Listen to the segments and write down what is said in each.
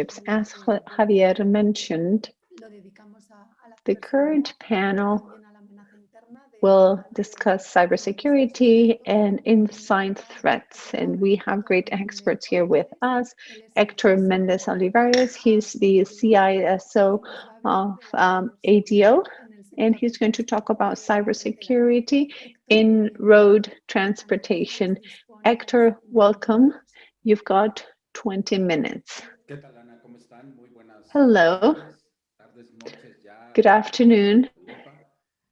As Javier mentioned, the current panel will discuss cybersecurity and inside threats. And we have great experts here with us. Héctor Méndez Olivares, he's the CISO of ADO, and he's going to talk about cybersecurity in road transportation. Héctor, welcome. You've got 20 minutes. Hello. Good afternoon.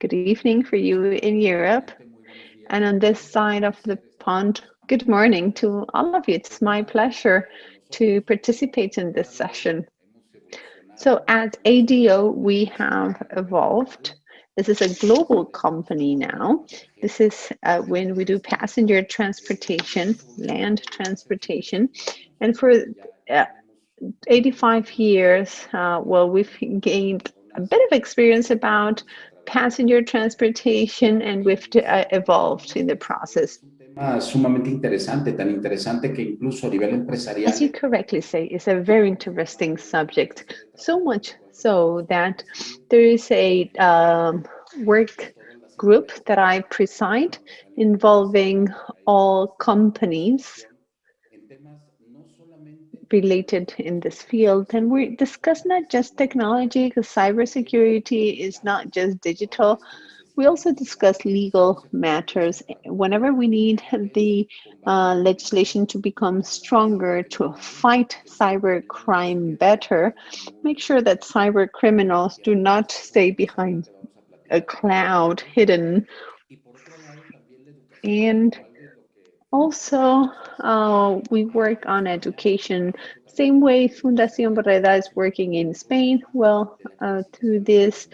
Good evening for you in Europe. And on this side of the pond, good morning to all of you. It's my pleasure to participate in this session. So at ADO, we have evolved. This is a global company now. This is when we do passenger transportation, land transportation. And for 85 years, well, we've gained a bit of experience about passenger transportation, and we've evolved in the process. Sumamente interesante, tan interesante que incluso a nivel empresarial. As you correctly say, it's a very interesting subject, so much so that there is a work group that I preside involving all companies related in this field, and we discuss not just technology, because cybersecurity is not just digital. We also discuss legal matters. Whenever we need the legislation to become stronger, to fight cybercrime better, make sure that cyber criminals do not stay behind a cloud hidden. And also, we work on education. Same way Fundación Borredá is working in Spain. Well, through this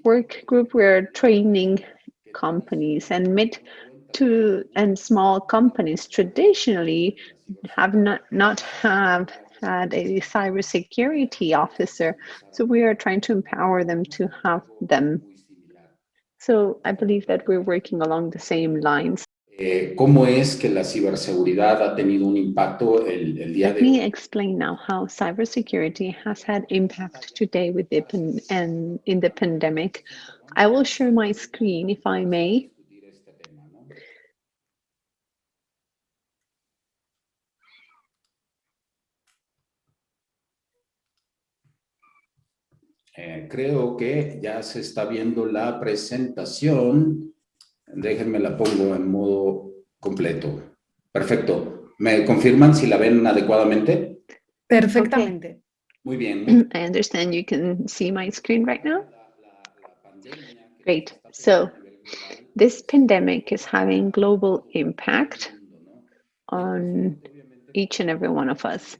work group, we're training companies, and mid to and small companies traditionally have not have had a cybersecurity officer. So we are trying to empower them to have them. So I believe that we're working along the same lines. ¿Cómo es que la ciberseguridad ha tenido un impacto el día de hoy? Let me explain now how cybersecurity has had impact today with the in the pandemic. I will share my screen if I may. Creo que ya se está viendo la presentación. Déjenme la pongo en modo completo. Perfecto. ¿Me confirman si la ven adecuadamente? Perfectamente. Okay. Muy bien. I understand you can see my screen right now. Great. So this pandemic is having global impact on each and every one of us.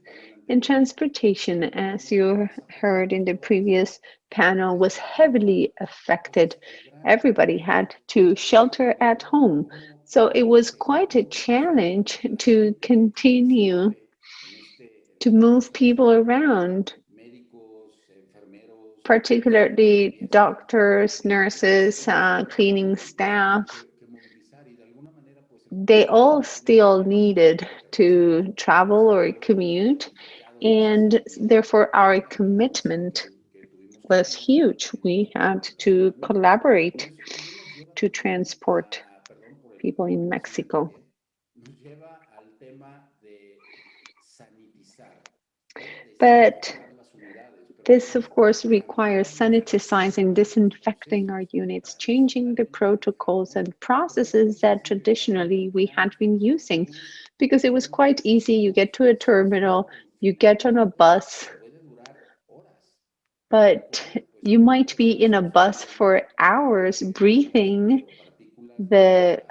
And transportation, as you heard in the previous panel, was heavily affected. Everybody had to shelter at home. So it was quite a challenge to continue to move people around, particularly doctors, nurses, cleaning staff. They all still needed to travel or commute, and therefore our commitment was huge. We had to collaborate to transport people in Mexico. But this, of course, requires sanitizing, disinfecting our units, changing the protocols and processes that traditionally we had been using, because it was quite easy. You get to a terminal, you get on a bus, but you might be in a bus for hours breathing the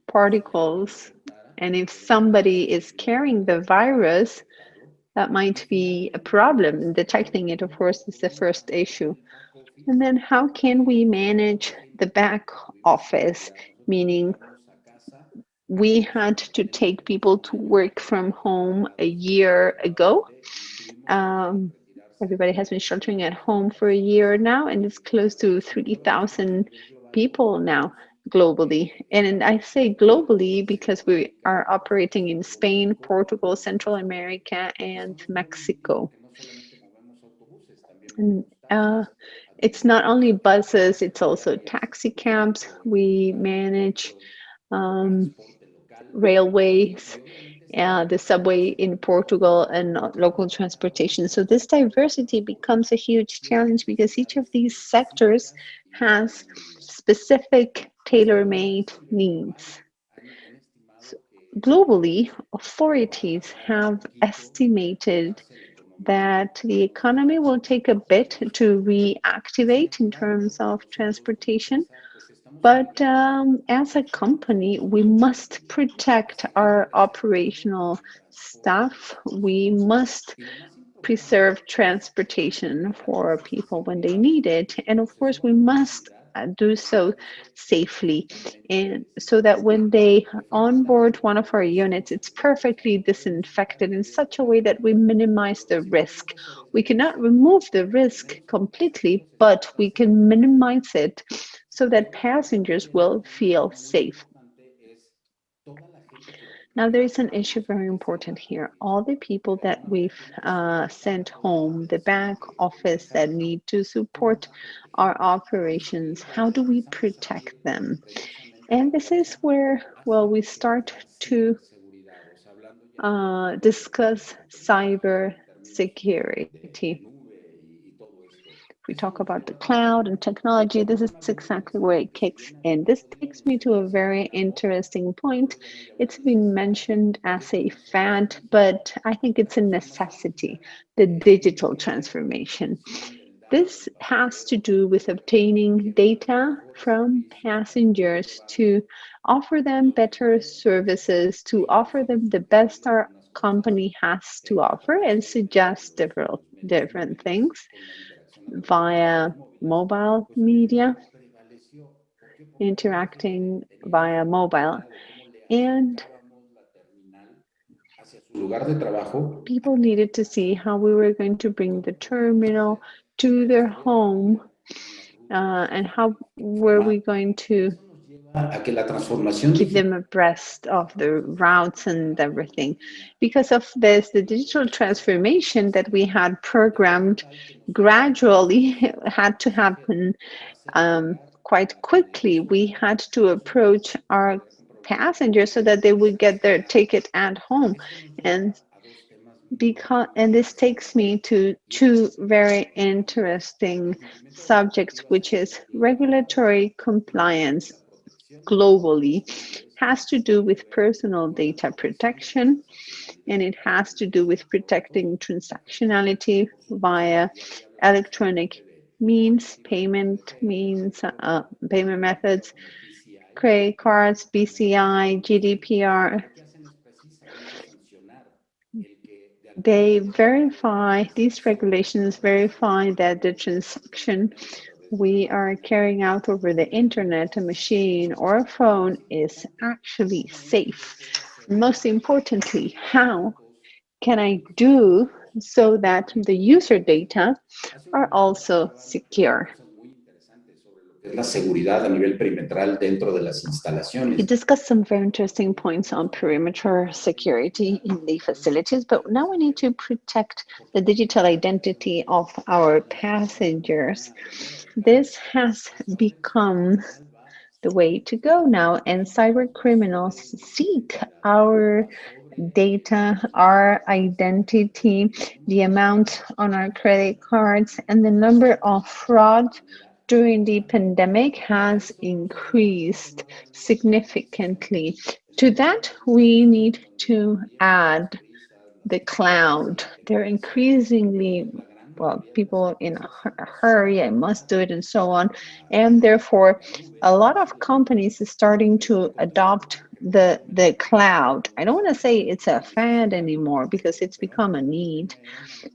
particles. And if somebody is carrying the virus, that might be a problem. Detecting it, of course, is the first issue. And then how can we manage the back office? Meaning we had to take people to work from home a year ago. Everybody has been sheltering at home for a year now, and it's close to 3,000 people now. globally. And I say globally because we are operating in Spain, Portugal, Central America, and Mexico. And it's not only buses, it's also taxi cabs. We manage railways, the subway in Portugal, and local transportation. So this diversity becomes a huge challenge because each of these sectors has specific tailor-made needs. So globally, authorities have estimated that the economy will take a bit to reactivate in terms of transportation. But as a company, we must protect our operational staff. We must preserve transportation for people when they need it. And of course, we must do so safely, and so that when they onboard one of our units, it's perfectly disinfected in such a way that we minimize the risk. We cannot remove the risk completely, but we can minimize it so that passengers will feel safe. Now, there is an issue very important here. All the people that we've sent home, the back office that need to support our operations, how do we protect them? And this is where, well, we start to discuss cyber security. We talk about the cloud and technology, this is exactly where it kicks in. This takes me to a very interesting point. It's been mentioned as a fad, but I think it's a necessity, the digital transformation. This has to do with obtaining data from passengers to offer them better services, to offer them the best our company has to offer and suggest different things via mobile media, interacting via mobile. And people needed to see how we were going to bring the terminal to their home and how were we going to keep them abreast of the routes and everything. Because of this, the digital transformation that we had programmed gradually had to happen quite quickly. We had to approach our passengers so that they would get their ticket at home. And this takes me to two very interesting subjects, which is regulatory compliance globally has to do with personal data protection, and it has to do with protecting transactionality via electronic payment methods, credit cards, BCI, GDPR. These regulations verify that the transaction we are carrying out over the internet, a machine, or a phone is actually safe. Most importantly, how can I do so that the user data are also secure? La seguridad a nivel perimetral dentro de las instalaciones. We discussed some very interesting points on perimeter security in the facilities, but now we need to protect the digital identity of our passengers. This has become the way to go now, and cyber criminals seek our data, our identity, the amount on our credit cards, and the number of fraud during the pandemic has increased significantly. To that, we need to add the cloud. They're increasingly, well, people in a hurry, I must do it, and so on. And therefore, a lot of companies are starting to adopt the cloud. I don't want to say it's a fad anymore because it's become a need.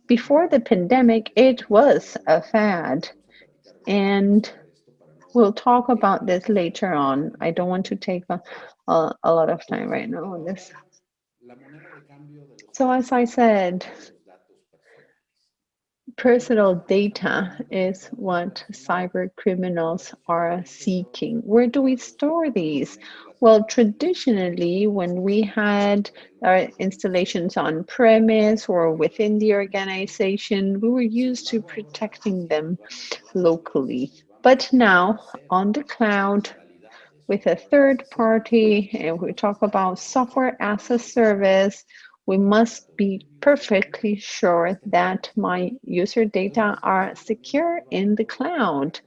Before the pandemic, it was a fad. And we'll talk about this later on. I don't want to take a lot of time right now on this. So as I said, Personal data is what cyber criminals are seeking. Where do we store these? Well, traditionally, when we had our installations on premise or within the organization, we were used to protecting them locally. But now on the cloud, with a third party, and we talk about software as a service, we must be perfectly sure that my user data are secure in the cloud.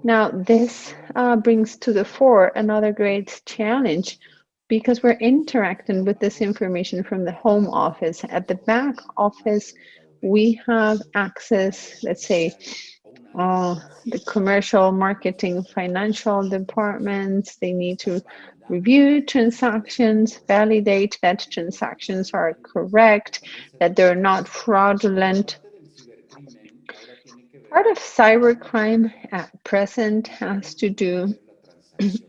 Now, this brings to the fore another great challenge because we're interacting with this information from the home office. At the back office, we have access, let's say, the commercial, marketing, financial departments, they need to review transactions, validate that transactions are correct, that they're not fraudulent. Part of cybercrime at present has to do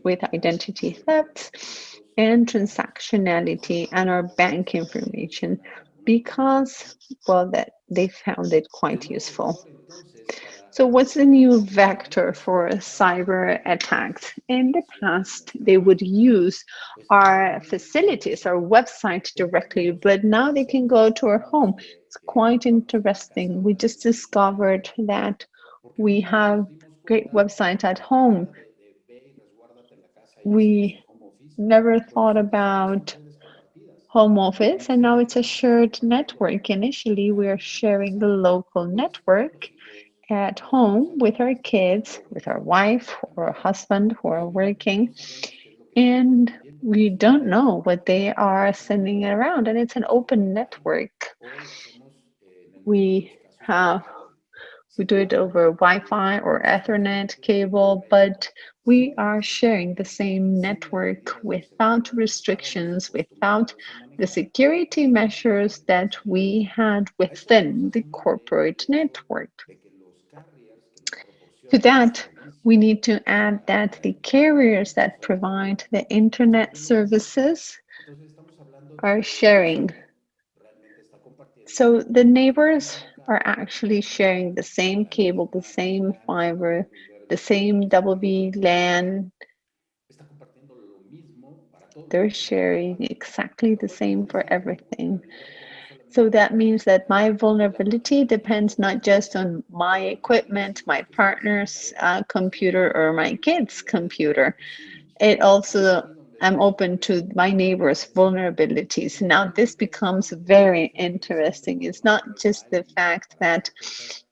with identity thefts and transactionality and our bank information because, well, that they found it quite useful. So what's the new vector for cyber attacks? In the past, they would use our facilities, our website directly, but now they can go to our home. It's quite interesting. We just discovered that we have great website at home. We never thought about home office, and now it's a shared network. Initially, we are sharing the local network at home with our kids, with our wife or husband who are working, and we don't know what they are sending around, and it's an open network. We have we do it over Wi-Fi or Ethernet cable, but we are sharing the same network without restrictions, without the security measures that we had within the corporate network. To that, we need to add that the carriers that provide the internet services are sharing. So the neighbors are actually sharing the same cable, the same fiber, the same WLAN. They're sharing exactly the same for everything. So that means that my vulnerability depends not just on my equipment, my partner's computer, or my kid's computer. It also, I'm open to my neighbor's vulnerabilities. Now, this becomes very interesting. It's not just the fact that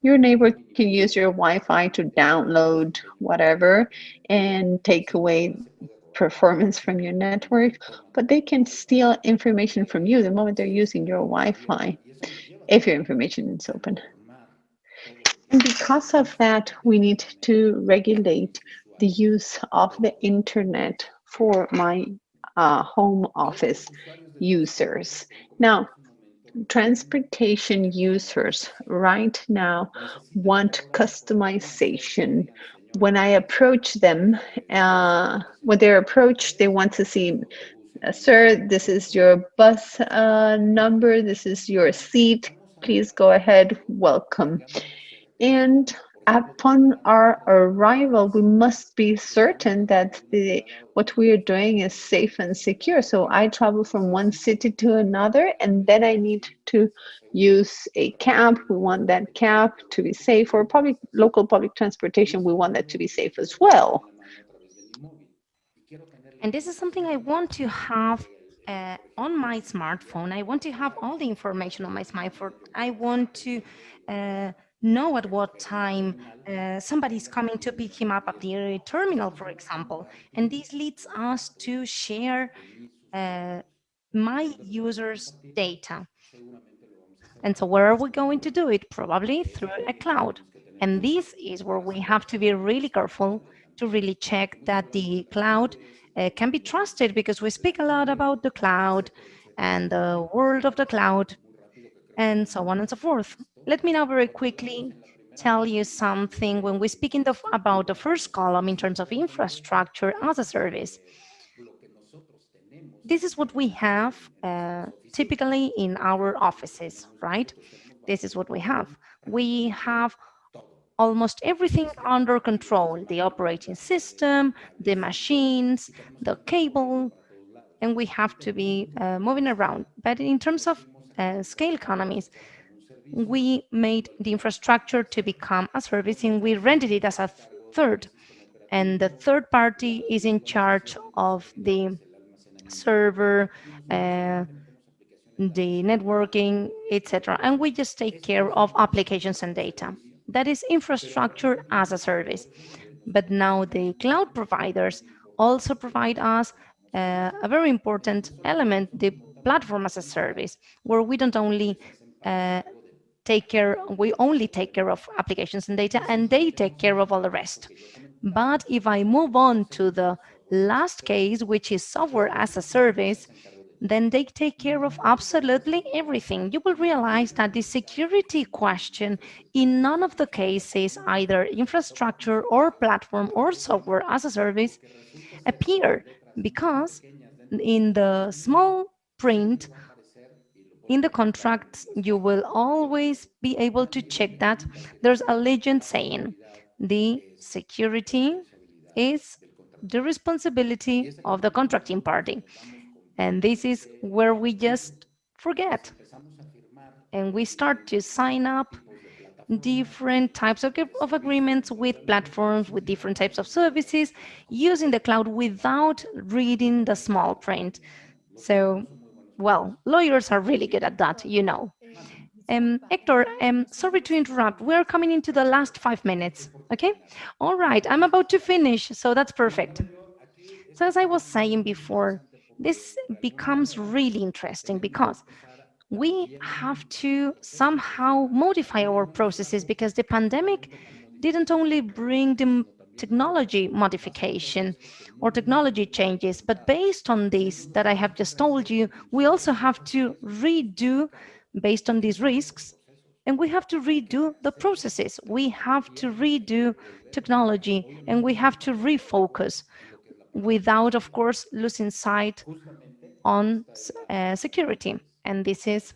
your neighbor can use your Wi-Fi to download whatever and take away performance from your network, but they can steal information from you the moment they're using your Wi-Fi if your information is open. And because of that, we need to regulate the use of the internet for my home office users. Now, transportation users right now want customization. When I approach them, when they're approached, they want to see, sir, this is your bus number, this is your seat, please go ahead, welcome. And upon our arrival, we must be certain that what we are doing is safe and secure. So I travel from one city to another, and then I need to use a cab. We want that cab to be safe, or local public transportation. We want that to be safe as well. And this is something I want to have on my smartphone. I want to have all the information on my smartphone. I want to know at what time somebody's coming to pick him up at the terminal, for example. And this leads us to share my users' data. And so where are we going to do it? Probably through a cloud. And this is where we have to be really careful to really check that the cloud can be trusted, because we speak a lot about the cloud and the world of the cloud and so on and so forth. Let me now very quickly tell you something when we speak about the first column in terms of infrastructure as a service. This is what we have typically in our offices, right? This is what we have. We have almost everything under control, the operating system, the machines, the cable, and we have to be moving around. But in terms of scale economies, we made the infrastructure to become a service and we rented it as a third. And the third party is in charge of the server, the networking, etc. And we just take care of applications and data. That is infrastructure as a service. But now the cloud providers also provide us a very important element, the platform as a service, where we don't only we only take care of applications and data, and they take care of all the rest. But if I move on to the last case, which is software as a service, then they take care of absolutely everything. You will realize that the security question in none of the cases, either infrastructure or platform or software as a service, appear, because in the small print in the contracts, you will always be able to check that there's a legend saying the security is the responsibility of the contracting party. And this is where we just forget. And we start to sign up different types of agreements with platforms, with different types of services, using the cloud without reading the small print. So, well, lawyers are really good at that, you know. Héctor, sorry to interrupt. We're coming into the last 5 minutes, okay? All right, I'm about to finish, so that's perfect. So as I was saying before, this becomes really interesting because we have to somehow modify our processes, because the pandemic didn't only bring the technology modification or technology changes, but based on this that I have just told you, we also have to redo based on these risks, and we have to redo the processes. We have to redo technology, and we have to refocus without, of course, losing sight on security. And this is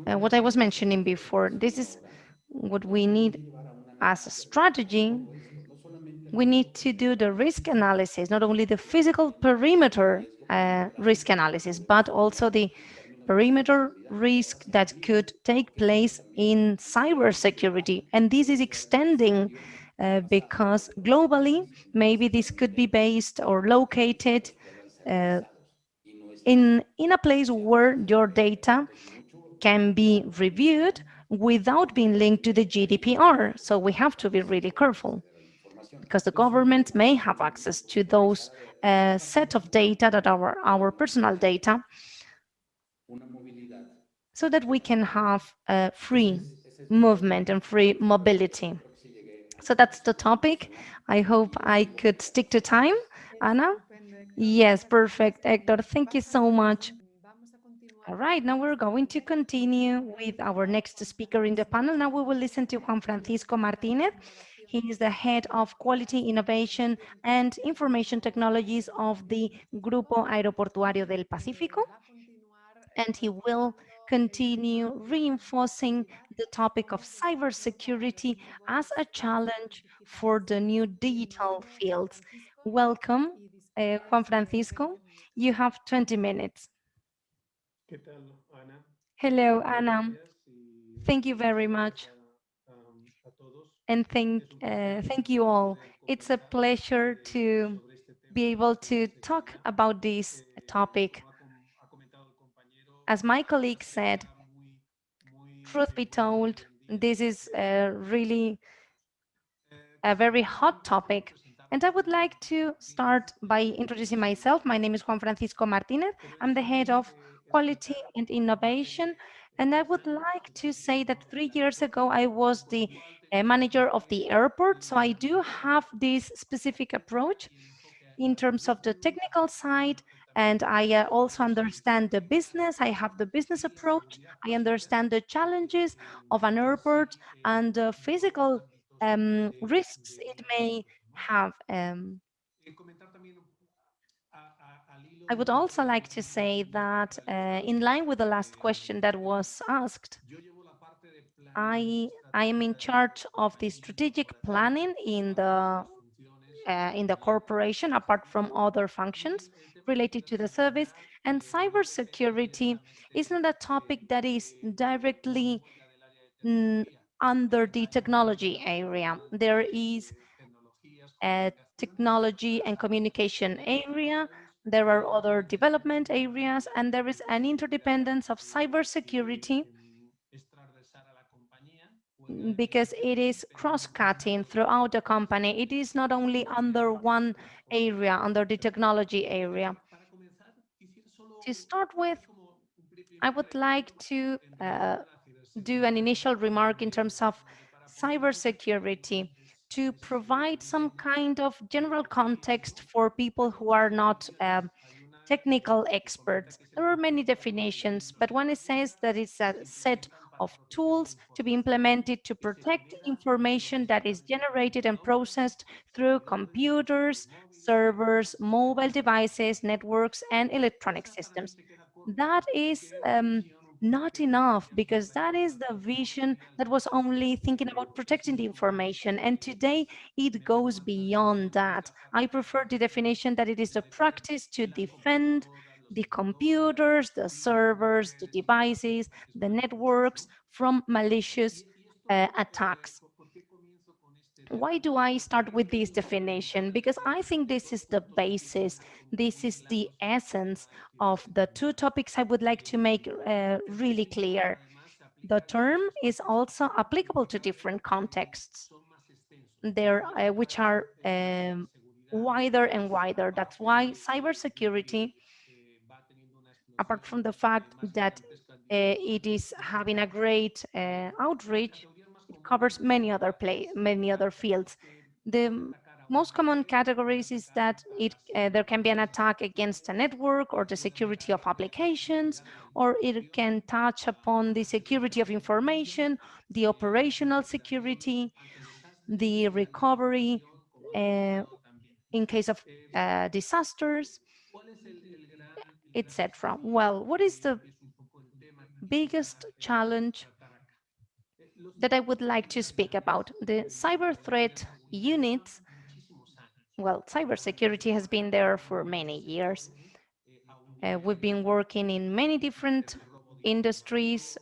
what I was mentioning before. This is what we need as a strategy. We need to do the risk analysis, not only the physical perimeter risk analysis, but also the perimeter risk that could take place in cybersecurity. And this is extending because globally, maybe this could be based or located uh, in a place where your data can be reviewed without being linked to the GDPR. So we have to be really careful, because the government may have access to those set of data that are our personal data, so that we can have free movement and free mobility. So that's the topic. I hope I could stick to time. Anna? Yes, perfect, Héctor. Thank you so much. All right, now we're going to continue with our next speaker in the panel. Now we will listen to Juan Francisco Martínez. He is the head of quality, innovation, and information technologies of the Grupo Aeroportuario del Pacífico, and he will continue reinforcing the topic of cybersecurity as a challenge for the new digital fields. Welcome, Juan Francisco. You have 20 minutes. Hello, Anna. Thank you very much. And thank you all. It's a pleasure to be able to talk about this topic. As my colleague said, truth be told, this is really a very hot topic. And I would like to start by introducing myself. My name is Juan Francisco Martínez. I'm the head of quality and innovation. And I would like to say that 3 years ago, I was the manager of the airport. So I do have this specific approach in terms of the technical side, and I also understand the business. I have the business approach. I understand the challenges of an airport and the physical risks it may have. I would also like to say that in line with the last question that was asked, I am in charge of the strategic planning in the corporation, apart from other functions related to the service. And cybersecurity is not a topic that is directly under the technology area. There is a technology and communication area. There are other development areas, and there is an interdependence of cybersecurity because it is cross-cutting throughout the company. It is not only under one area, under the technology area. To start with, I would like to do an initial remark in terms of cybersecurity to provide some kind of general context for people who are not technical experts. There are many definitions, but one says that it's a set of tools to be implemented to protect information that is generated and processed through computers, servers, mobile devices, networks, and electronic systems. That is not enough, because that is the vision that was only thinking about protecting the information, and today it goes beyond that. I prefer the definition that it is the practice to defend the computers, the servers, the devices, the networks from malicious attacks. Why do I start with this definition? Because I think this is the basis, this is the essence of the two topics I would like to make really clear. The term is also applicable to different contexts, which are wider and wider. That's why cybersecurity, apart from the fact that it is having a great outreach, it covers many other fields. The most common categories is that there can be an attack against a network or the security of applications, or it can touch upon the security of information, the operational security, the recovery in case of disasters, etc. Well, what is the biggest challenge that I would like to speak about? The cyber threat units. Well, cybersecurity has been there for many years. We've been working in many different industries,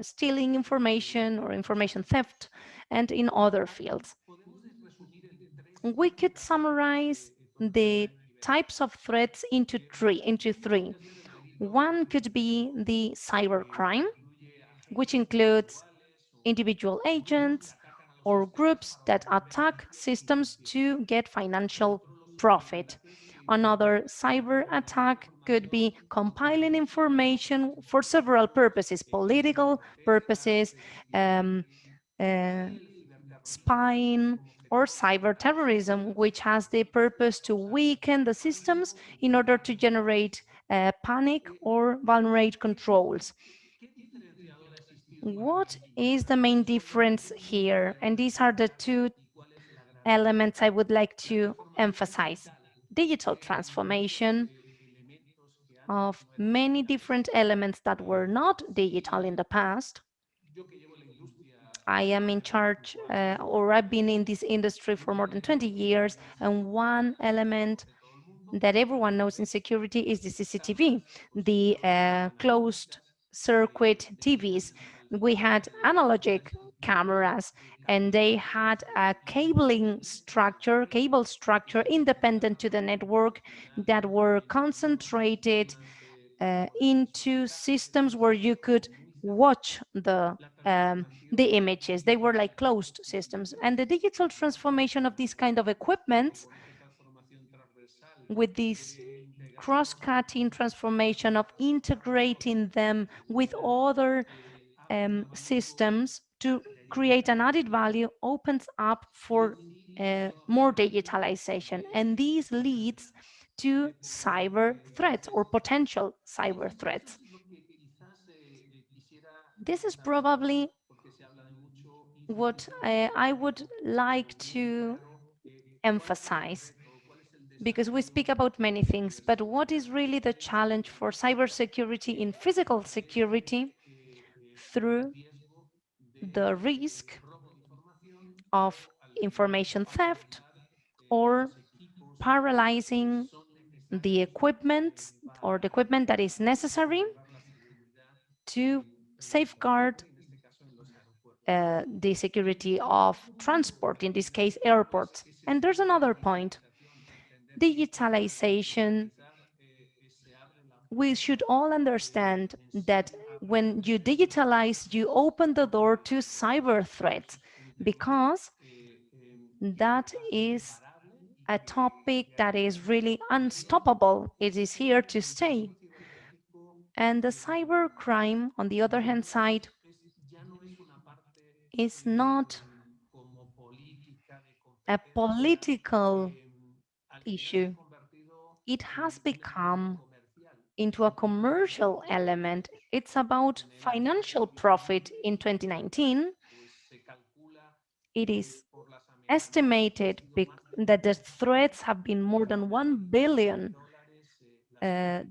stealing information or information theft, and in other fields. We could summarize the types of threats into three. One could be the cybercrime, which includes individual agents or groups that attack systems to get financial profit. Another cyber attack could be compiling information for several purposes, political purposes, um, uh, spying, or cyber terrorism, which has the purpose to weaken the systems in order to generate panic or vulnerate controls. What is the main difference here? And these are the two elements I would like to emphasize. Digital transformation of many different elements that were not digital in the past. I am in charge, or I've been in this industry for more than 20 years, and one element that everyone knows in security is the CCTV, the closed circuit TVs. We had analogic cameras, and they had a cable structure independent to the network that were concentrated into systems where you could watch the images. They were like closed systems. And the digital transformation of this kind of equipment, with this cross-cutting transformation of integrating them with other systems to create an added value, opens up for more digitalization. And this leads to cyber threats or potential cyber threats. This is probably what I would like to emphasize, because we speak about many things, but what is really the challenge for cybersecurity in physical security through the risk of information theft or paralyzing the equipment or the equipment that is necessary to safeguard the security of transport, in this case, airports. And there's another point, digitalization. We should all understand that when you digitalize, you open the door to cyber threats, because that is a topic that is really unstoppable. It is here to stay. And the cyber crime, on the other hand side, is not a political issue. It has become into a commercial element. It's about financial profit. In 2019, it is estimated that the threats have been more than $1 billion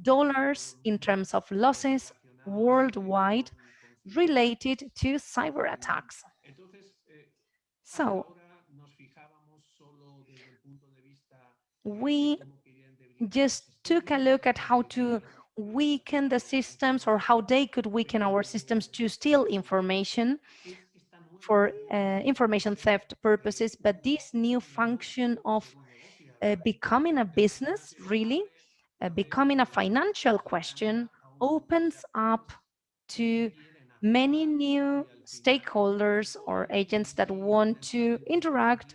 dollars in terms of losses worldwide related to cyber attacks. So we just took a look at how to weaken the systems, or how they could weaken our systems to steal information for information theft purposes. But this new function of becoming a business, really, becoming a financial question, opens up to many new stakeholders or agents that want to interact,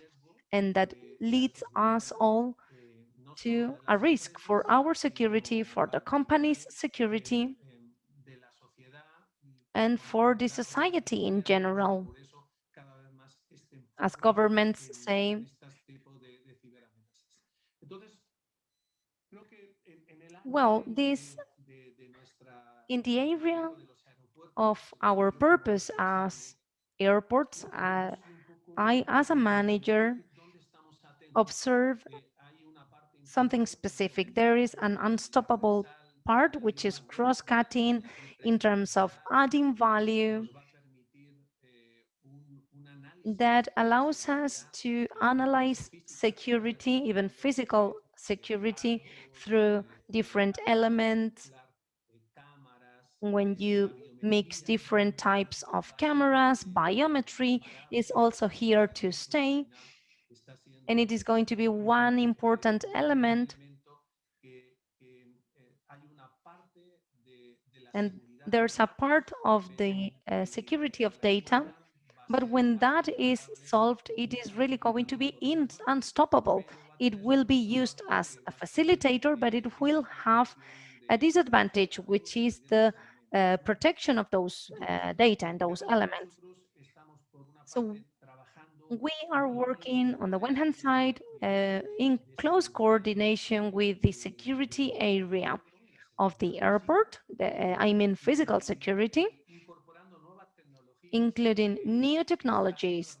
and that leads us all to a risk for our security, for the company's security, and for the society in general. As governments say, well, this in the area of our purpose as airports, I, as a manager, observe something specific. There is an unstoppable part, which is cross-cutting in terms of adding value, that allows us to analyze security, even physical security, through different elements. When you mix different types of cameras, biometry is also here to stay, and it is going to be one important element. And there's a part of the security of data, but when that is solved, it is really going to be unstoppable. It will be used as a facilitator, but it will have a disadvantage, which is the protection of those data and those elements. So we are working on the one hand side in close coordination with the security area of the airport, I mean physical security, including new technologies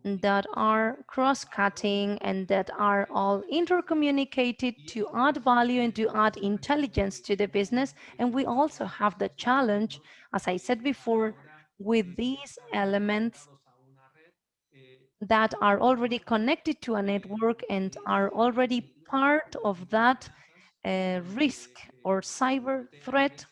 that are cross-cutting and that are all intercommunicated to add value and to add intelligence to the business. And we also have the challenge, as I said before, with these elements that are already connected to a network and are already part of that risk or cyber threat.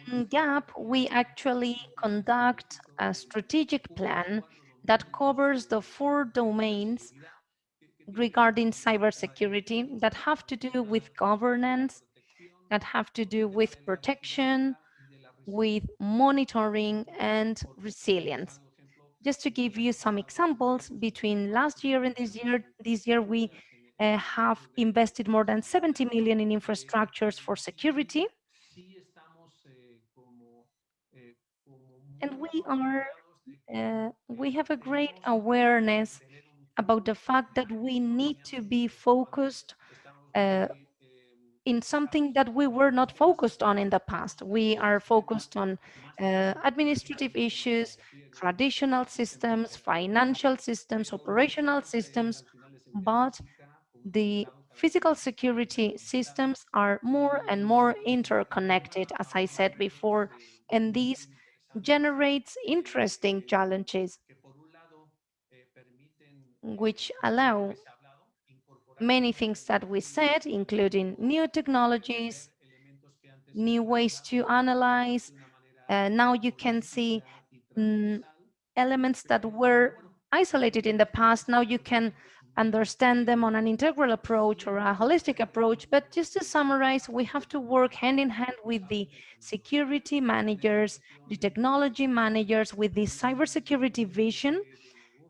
In GAP, we actually conduct a strategic plan that covers the 4 domains regarding cybersecurity that have to do with governance, that have to do with protection, with monitoring and resilience. Just to give you some examples, between last year and this year we have invested more than 70 million in infrastructures for security. And we have a great awareness about the fact that we need to be focused in something that we were not focused on in the past. We are focused on administrative issues, traditional systems, financial systems, operational systems, but the physical security systems are more and more interconnected, as I said before, and this generates interesting challenges which allow many things that we said, including new technologies, new ways to analyze. Now you can see elements that were isolated in the past. Now you can understand them on an integral approach or a holistic approach. But just to summarize, we have to work hand in hand with the security managers, the technology managers, with the cybersecurity vision,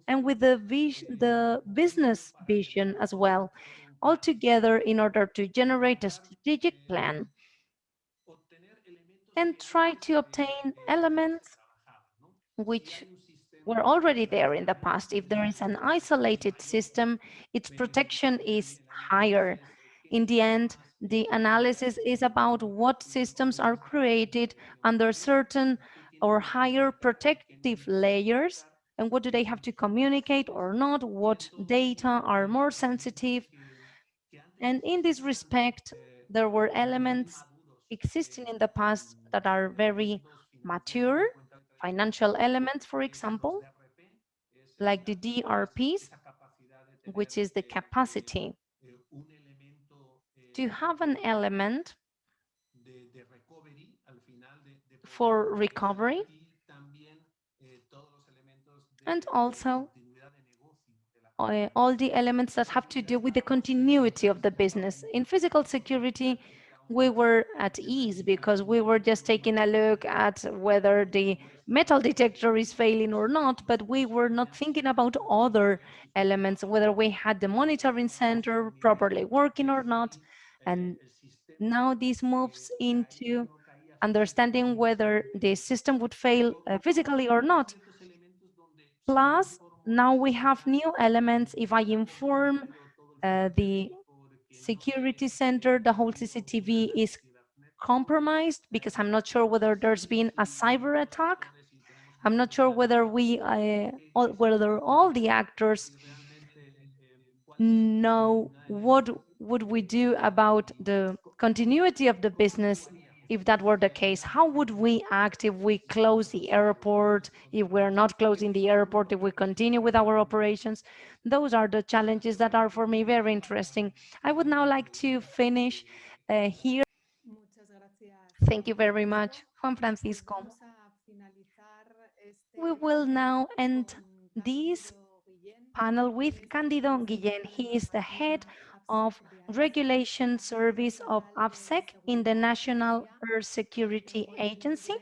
and with the business vision as well, all together in order to generate a strategic plan and try to obtain elements which were already there in the past. If there is an isolated system, its protection is higher. In the end, the analysis is about what systems are created under certain or higher protective layers, and what do they have to communicate or not, what data are more sensitive. And in this respect, there were elements existing in the past that are very mature, financial elements, for example, like the DRPs, which is the capacity to have an element for recovery, and also all the elements that have to do with the continuity of the business. In physical security, we were at ease because we were just taking a look at whether the metal detector is failing or not, but we were not thinking about other elements, whether we had the monitoring center properly working or not. And now this moves into understanding whether the system would fail physically or not. Plus, now we have new elements. If I inform the security center, the whole CCTV is compromised because I'm not sure whether there's been a cyber attack. I'm not sure whether whether all the actors know what would we do about the continuity of the business if that were the case. How would we act if we close the airport, if we're not closing the airport, if we continue with our operations? Those are the challenges that are for me very interesting. I would now like to finish here. Thank you very much, Juan Francisco. We will now end this panel with Cándido Guillén. He is the head of Regulation Service of AVSEC in the National Air Security Agency.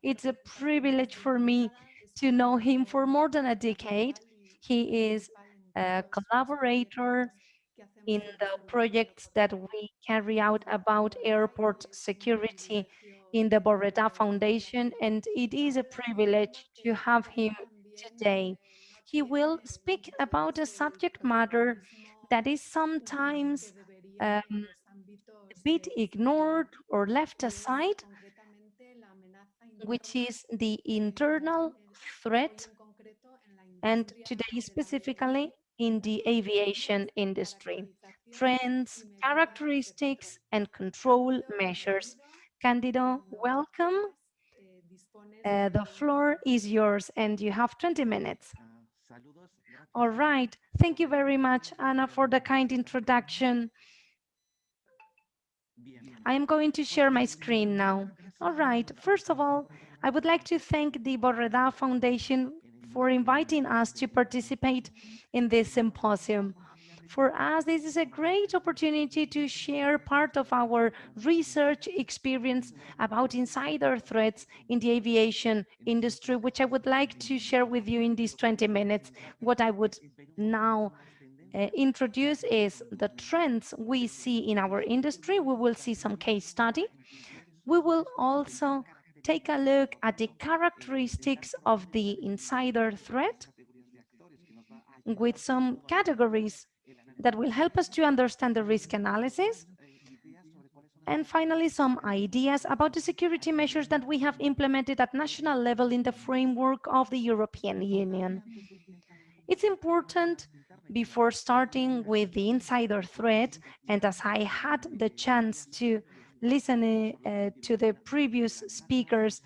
It's a privilege for me to know him for more than a decade. He is a collaborator in the projects that we carry out about airport security in the Borredá Foundation, and it is a privilege to have him today. He will speak about a subject matter that is sometimes a bit ignored or left aside, which is the internal threat, and today specifically in the aviation industry. Trends, characteristics, and control measures. Cándido, welcome. The floor is yours, and you have 20 minutes. All right. Thank you very much, Anna, for the kind introduction. I am going to share my screen now. All right. First of all, I would like to thank the Borredá Foundation for inviting us to participate in this symposium. For us, this is a great opportunity to share part of our research experience about insider threats in the aviation industry, which I would like to share with you in these 20 minutes. What I would now introduce is the trends we see in our industry. We will see some case study. We will also take a look at the characteristics of the insider threat with some categories that will help us to understand the risk analysis. And finally, some ideas about the security measures that we have implemented at national level in the framework of the European Union. It's important before starting with the insider threat, and as I had the chance to listen to the previous speakers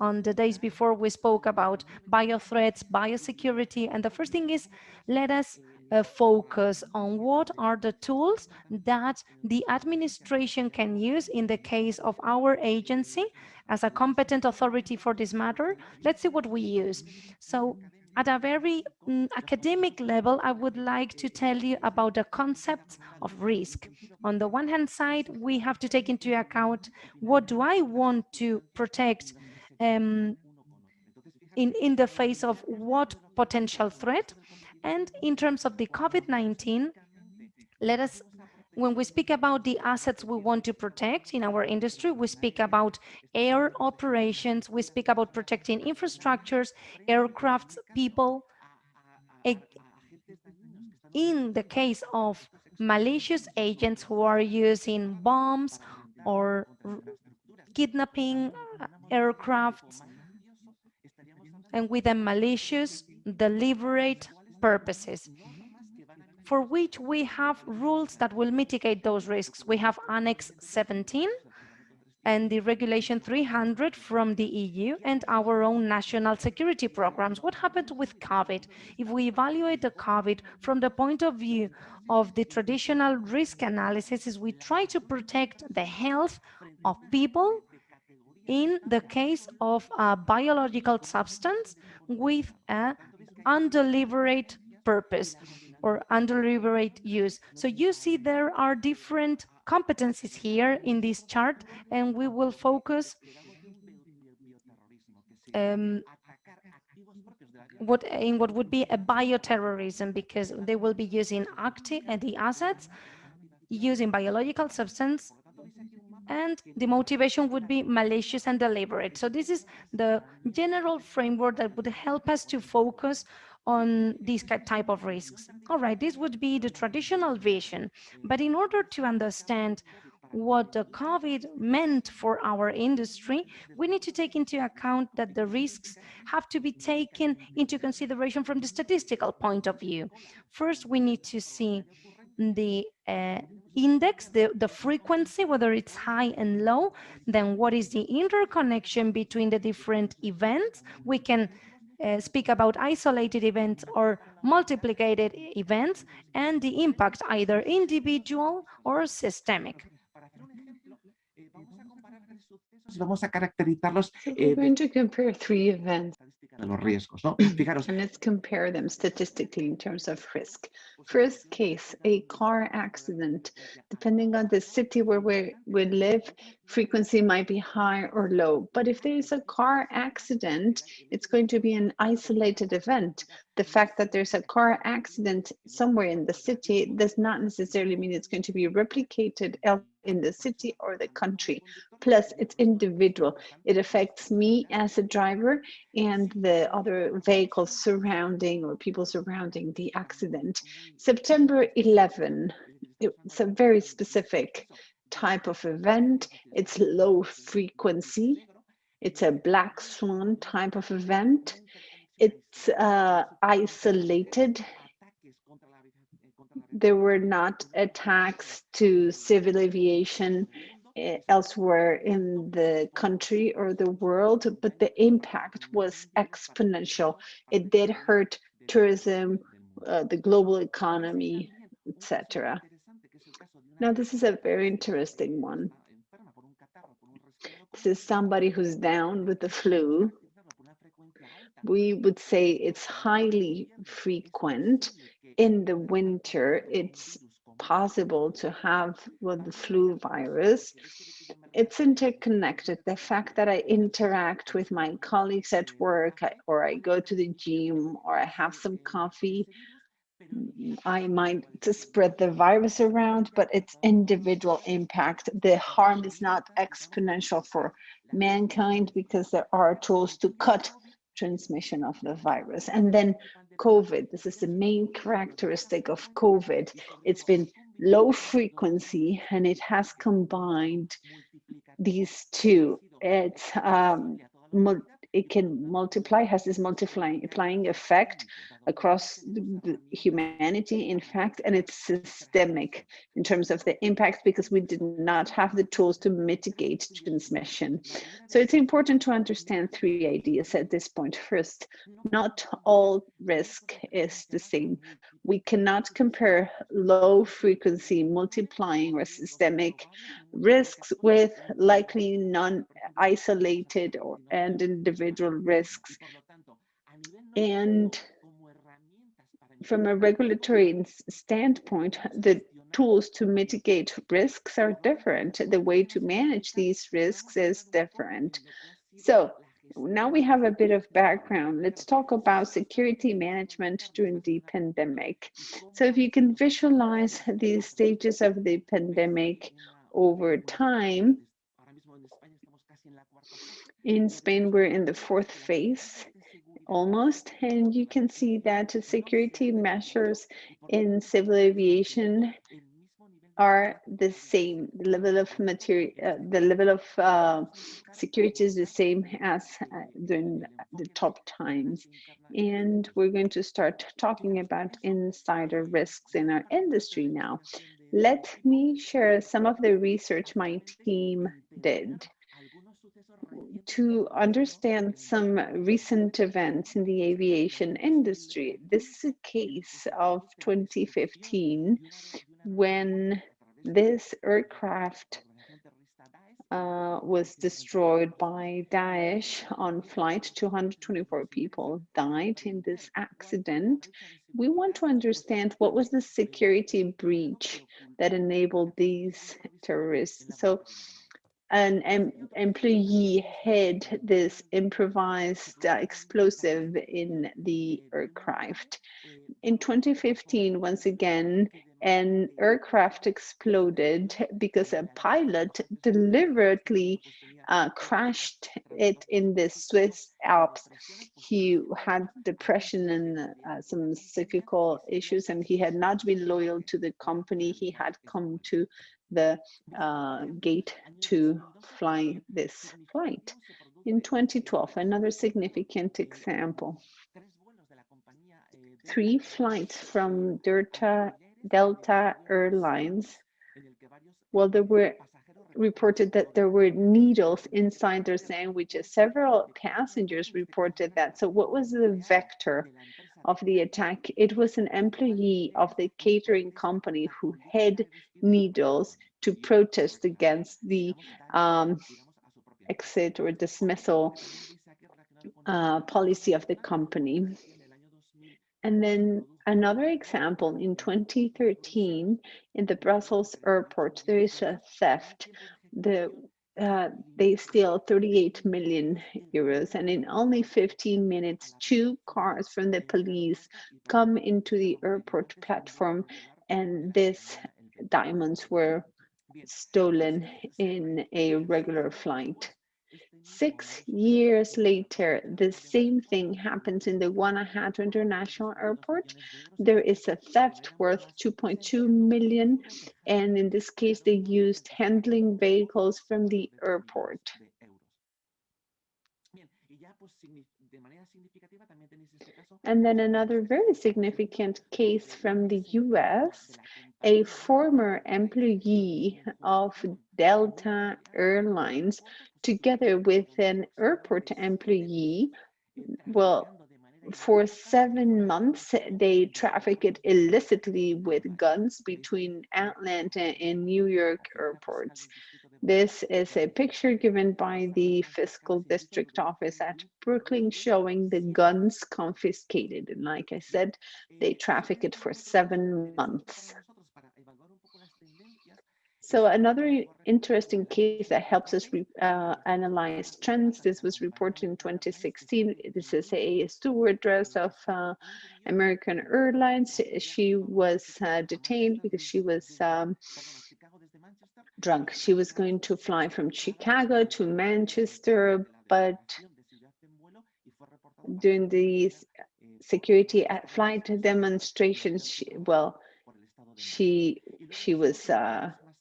on the days before, we spoke about bio threats, biosecurity, and the first thing is, let us focus on what are the tools that the administration can use in the case of our agency as a competent authority for this matter. Let's see what we use. So at a very academic level, I would like to tell you about the concepts of risk. On the one hand side, we have to take into account what do I want to protect in the face of what potential threat. And in terms of the COVID-19, let us, when we speak about the assets we want to protect in our industry, we speak about air operations, we speak about protecting infrastructures, aircrafts, people. In the case of malicious agents who are using bombs or kidnapping aircrafts, and with a malicious, deliberate purposes, for which we have rules that will mitigate those risks. We have Annex 17 and the Regulation 300 from the EU and our own national security programs. What happened with COVID? If we evaluate the COVID from the point of view of the traditional risk analysis, is we try to protect the health of people in the case of a biological substance with an undeliberate purpose or undeliberate use. So you see there are different competencies here in this chart, and we will focus what would be a bioterrorism, because they will be using the assets, using biological substance, and the motivation would be malicious and deliberate. So this is the general framework that would help us to focus on these type of risks. All right, this would be the traditional vision. But in order to understand what the COVID meant for our industry, we need to take into account that the risks have to be taken into consideration from the statistical point of view. First, we need to see the index, the frequency, whether it's high and low, then what is the interconnection between the different events. We can speak about isolated events or multiplicated events, and the impact, either individual or systemic. So we're going to compare three events. And let's compare them statistically in terms of risk. First case, a car accident. Depending on the city where we live, frequency might be high or low. But if there is a car accident, it's going to be an isolated event. The fact that there's a car accident somewhere in the city does not necessarily mean it's going to be replicated in the city or the country. Plus, it's individual. It affects me as a driver and the other vehicles surrounding or people surrounding the accident. September 11, it's a very specific type of event. It's low frequency. It's a black swan type of event. It's isolated. There were not attacks to civil aviation elsewhere in the country or the world, but the impact was exponential. It did hurt tourism, the global economy, etc. Now, this is a very interesting one. This is somebody who's down with the flu. We would say it's highly frequent. In the winter, it's possible to have the flu virus. It's interconnected. The fact that I interact with my colleagues at work, or I go to the gym, or I have some coffee, I might spread the virus around, but it's individual impact. The harm is not exponential for mankind because there are tools to cut transmission of the virus. And then COVID, this is the main characteristic of COVID. It's been low frequency and it has combined these two. It can multiply, has this multiplying effect across the humanity, in fact, and it's systemic in terms of the impact because we did not have the tools to mitigate transmission. So it's important to understand three ideas at this point. First, not all risk is the same. We cannot compare low frequency multiplying or systemic risks with likely non-isolated and individual risks. And from a regulatory standpoint, the tools to mitigate risks are different. The way to manage these risks is different. So now we have a bit of background. Let's talk about security management during the pandemic. So if you can visualize the stages of the pandemic over time, in Spain, we're in the fourth phase almost, and you can see that security measures in civil aviation are the same. The level of security is the same as during the top times. And we're going to start talking about insider risks in our industry now. Let me share some of the research my team did to understand some recent events in the aviation industry. This is a case of 2015 when this aircraft was destroyed by Daesh on flight. 224 people died in this accident. We want to understand what was the security breach that enabled these terrorists. So an employee had this improvised explosive in the aircraft. In 2015, once again, an aircraft exploded because a pilot deliberately crashed it in the Swiss Alps. He had depression and some psychical issues, and he had not been loyal to the company. He had come to the gate to fly this flight. In 2012, another significant example. 3 flights from Delta Airlines, well, there were reported that there were needles inside their sandwiches. Several passengers reported that. So what was the vector of the attack? It was an employee of the catering company who had needles to protest against the exit or dismissal policy of the company. And then another example, in 2013, in the Brussels airport, there is a theft. They steal 38 million euros, and in only 15 minutes, 2 cars from the police come into the airport platform, and these diamonds were stolen in a regular flight. 6 years later, the same thing happens in the Guanajuato International Airport. There is a theft worth 2.2 million, and in this case, they used handling vehicles from the airport. And then another very significant case from the US, a former employee of Delta Airlines, together with an airport employee, well, for 7 months, they trafficked illicitly with guns between Atlanta and New York airports. This is a picture given by the fiscal district office at Brooklyn showing the guns confiscated. And like I said, they trafficked for 7 months. So another interesting case that helps us analyze trends, this was reported in 2016. This is a stewardess of American Airlines. She was detained because she was drunk. She was going to fly from Chicago to Manchester, but during the security flight demonstrations, she was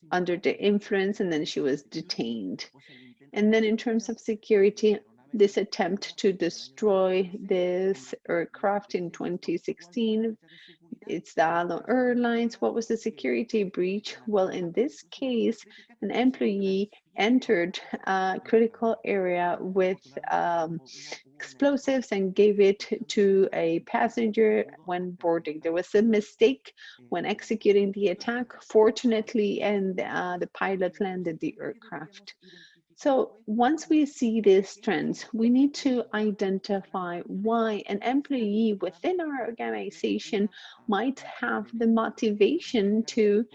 under the influence, and then she was detained. And then in terms of security, this attempt to destroy this aircraft in 2016. It's the ADO Airlines. What was the security breach? Well, in this case, an employee entered a critical area with explosives and gave it to a passenger when boarding. There was a mistake when executing the attack, fortunately, and the pilot landed the aircraft. So once we see these trends, we need to identify why an employee within our organization might have the motivation to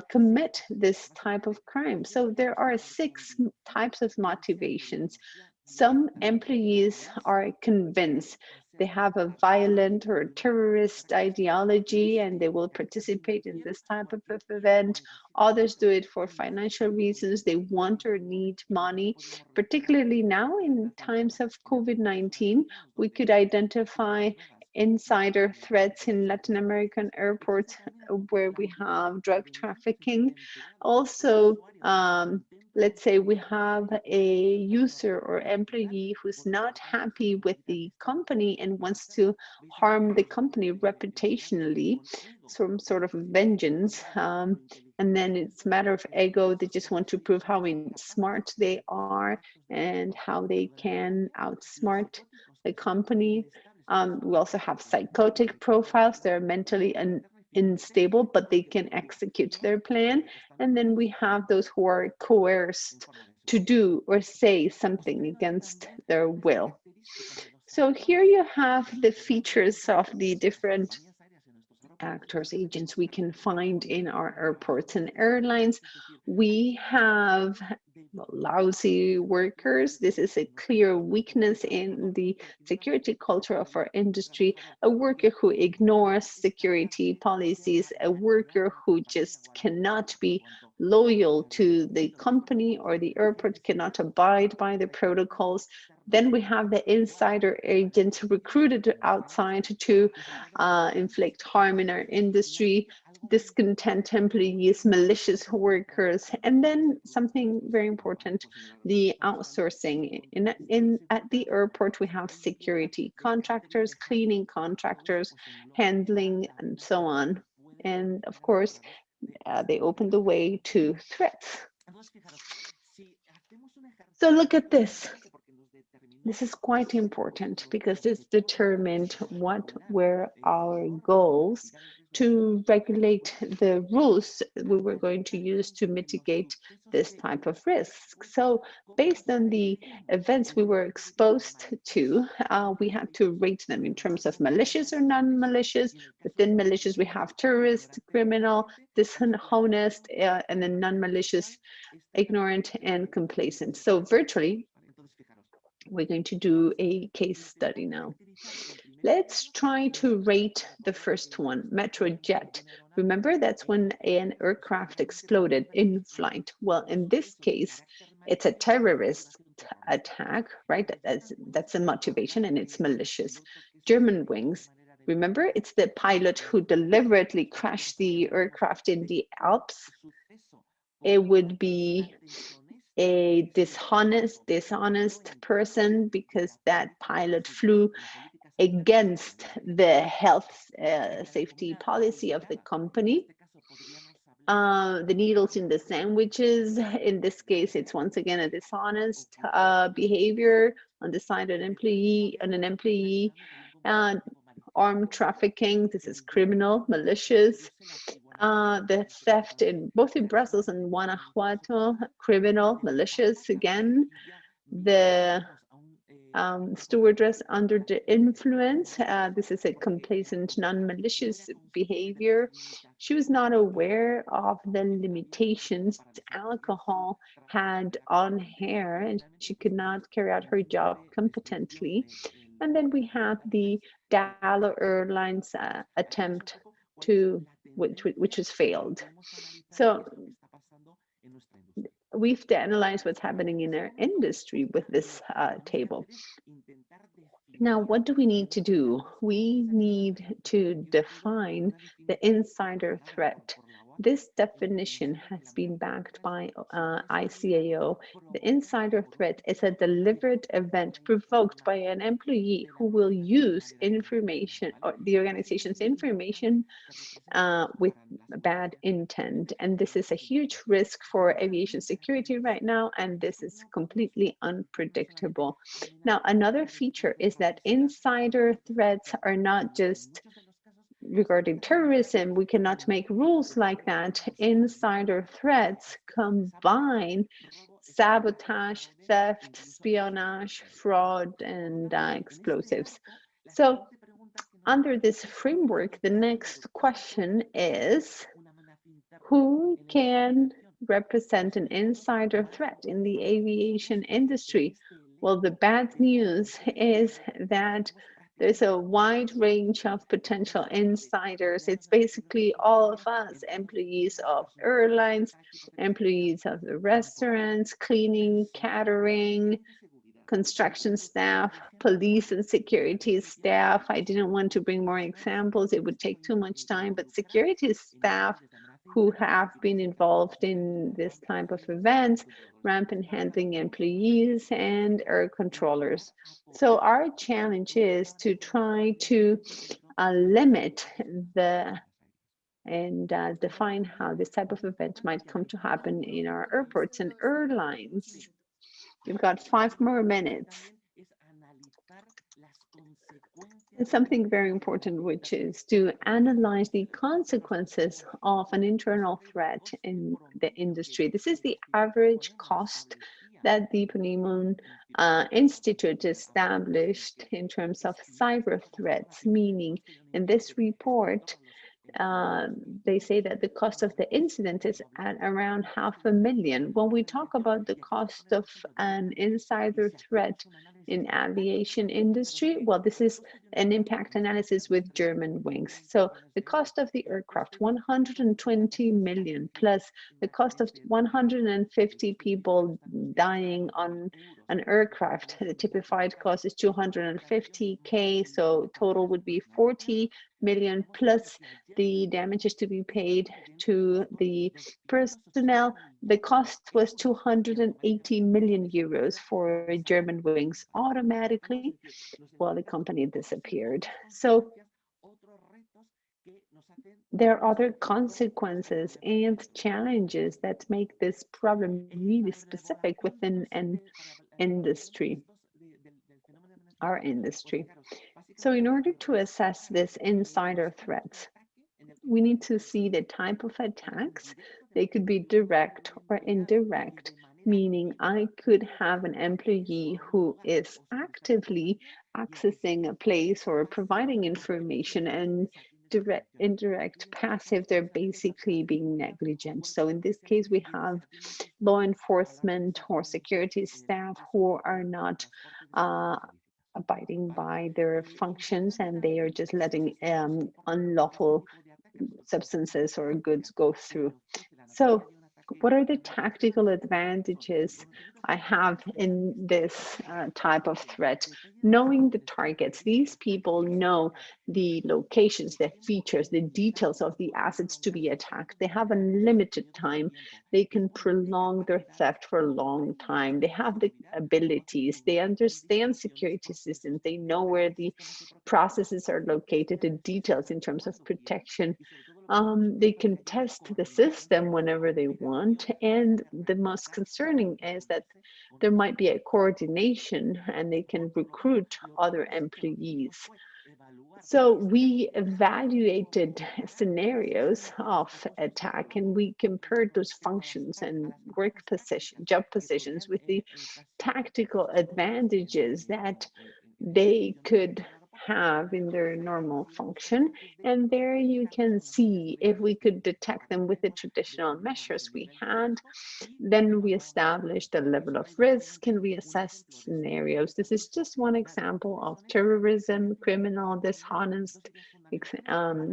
commit this type of crime. So there are 6 types of motivations. Some employees are convinced they have a violent or terrorist ideology and they will participate in this type of event. Others do it for financial reasons. They want or need money. Particularly now in times of COVID-19, we could identify insider threats in Latin American airports where we have drug trafficking. Also, let's say we have a user or employee who's not happy with the company and wants to harm the company reputationally, some sort of vengeance. And then it's a matter of ego. They just want to prove how smart they are and how they can outsmart the company. We also have psychotic profiles. They're mentally unstable, but they can execute their plan. And then we have those who are coerced to do or say something against their will. So here you have the features of the different actors, agents we can find in our airports and airlines. We have lousy workers. This is a clear weakness in the security culture of our industry. A worker who ignores security policies, a worker who just cannot be loyal to the company or the airport, cannot abide by the protocols. Then we have the insider agents recruited outside to inflict harm in our industry, discontent employees, malicious workers, and then something very important, the outsourcing. At the airport, we have security contractors, cleaning contractors, handling, and so on. And of course, they open the way to threats. So look at this. This is quite important because this determined what were our goals to regulate the rules we were going to use to mitigate this type of risk. So based on the events we were exposed to, we had to rate them in terms of malicious or non-malicious. Within malicious, we have terrorist, criminal, dishonest, and then non-malicious, ignorant, and complacent. So virtually, we're going to do a case study now. Let's try to rate the first one, Metrojet. Remember, that's when an aircraft exploded in flight. Well, in this case, it's a terrorist attack, right? That's a motivation and it's malicious. German wings. Remember, it's the pilot who deliberately crashed the aircraft in the Alps. It would be a dishonest person because that pilot flew against the health safety policy of the company. The needles in the sandwiches, in this case, it's once again a dishonest behavior on the side of an employee. Armed trafficking, this is criminal, malicious. The theft both in Brussels and Guanajuato, criminal, malicious again. The stewardess under the influence, this is a complacent, non-malicious behavior. She was not aware of the limitations alcohol had on her, and she could not carry out her job competently. And then we have the ADO Airlines attempt which has failed. So we've to analyze what's happening in our industry with this table. Now, what do we need to do? We need to define the insider threat. This definition has been backed by ICAO. The insider threat is a deliberate event provoked by an employee who will use information or the organization's information with bad intent. And this is a huge risk for aviation security right now, and this is completely unpredictable. Now, another feature is that insider threats are not just regarding terrorism. We cannot make rules like that. Insider threats combine sabotage, theft, espionage, fraud, and explosives. So under this framework, the next question is, who can represent an insider threat in the aviation industry? Well, the bad news is that there's a wide range of potential insiders. It's basically all of us, employees of airlines, employees of the restaurants, cleaning, catering, construction staff, police and security staff. I didn't want to bring more examples. It would take too much time, but security staff who have been involved in this type of events, ramp and handling employees, and air controllers. So our challenge is to try to limit and define how this type of event might come to happen in our airports and airlines. You've got 5 more minutes. And something very important, which is to analyze the consequences of an internal threat in the industry. This is the average cost that the Ponemon Institute established in terms of cyber threats, meaning in this report, they say that the cost of the incident is at around $500,000. When we talk about the cost of an insider threat in aviation industry, well, this is an impact analysis with German wings. So the cost of the aircraft, 120 million, plus the cost of 150 people dying on an aircraft. The typified cost is 250K, so total would be 40 million, plus the damages to be paid to the personnel. The cost was 280 million euros for German wings automatically. Well, the company disappeared. So there are other consequences and challenges that make this problem really specific within an industry, our industry. So in order to assess this insider threats, we need to see the type of attacks. They could be direct or indirect, meaning I could have an employee who is actively accessing a place or providing information, and direct, indirect, passive, they're basically being negligent. So in this case, we have law enforcement or security staff who are not abiding by their functions, and they are just letting unlawful substances or goods go through. So what are the tactical advantages I have in this type of threat? Knowing the targets, these people know the locations, the features, the details of the assets to be attacked. They have unlimited time. They can prolong their theft for a long time. They have the abilities. They understand security systems. They know where the processes are located, the details in terms of protection. They can test the system whenever they want. And the most concerning is that there might be a coordination and they can recruit other employees. So we evaluated scenarios of attack, and we compared those functions and job positions with the tactical advantages that they could have in their normal function. And there you can see if we could detect them with the traditional measures we had, then we established the level of risk and we assessed scenarios. This is just one example of terrorism, criminal, dishonest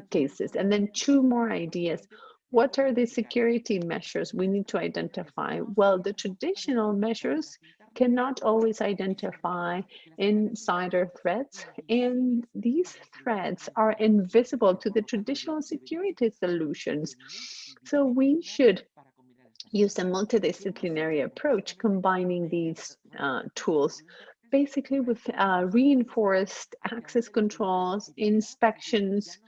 cases. And then 2 more ideas. What are the security measures we need to identify? Well, the traditional measures cannot always identify insider threats, and these threats are invisible to the traditional security solutions. So we should use a multidisciplinary approach, combining these tools, basically with reinforced access controls, inspections,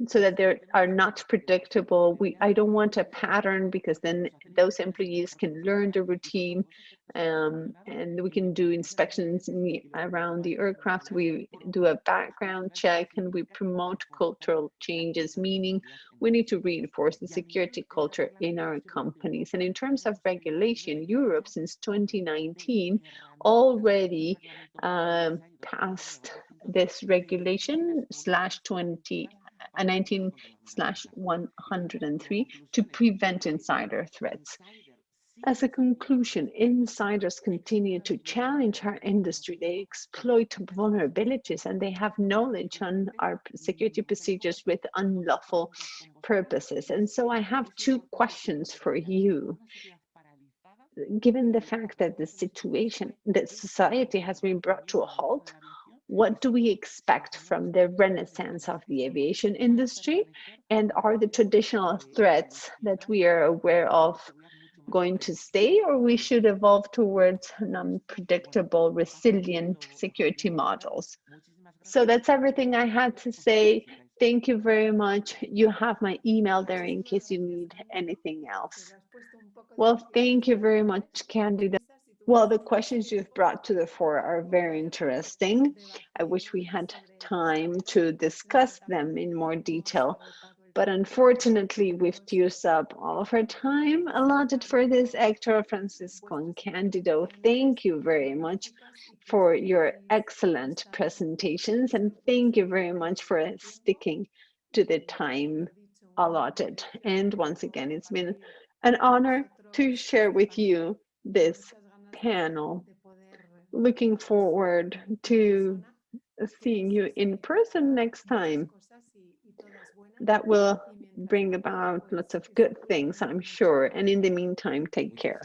so that they are not predictable. I don't want a pattern, because then those employees can learn the routine, and we can do inspections around the aircraft. We do a background check, and we promote cultural changes, meaning we need to reinforce the security culture in our companies. And in terms of regulation, Europe since 2019 already passed this regulation /19/103 to prevent insider threats. As a conclusion, insiders continue to challenge our industry. They exploit vulnerabilities, and they have knowledge on our security procedures with unlawful purposes. And so I have two questions for you. Given the fact that the situation, that society has been brought to a halt, what do we expect from the renaissance of the aviation industry? And are the traditional threats that we are aware of going to stay, or we should evolve towards non-predictable, resilient security models? So that's everything I had to say. Thank you very much. You have my email there in case you need anything else. Well, thank you very much, Cándido. Well, the questions you've brought to the fore are very interesting. I wish we had time to discuss them in more detail, but unfortunately, we've used up all of our time allotted for this. Héctor, Francisco, and Cándido, thank you very much for your excellent presentations, and thank you very much for sticking to the time allotted. And once again, it's been an honor to share with you this panel. Looking forward to seeing you in person next time. That will bring about lots of good things, I'm sure. And in the meantime, take care.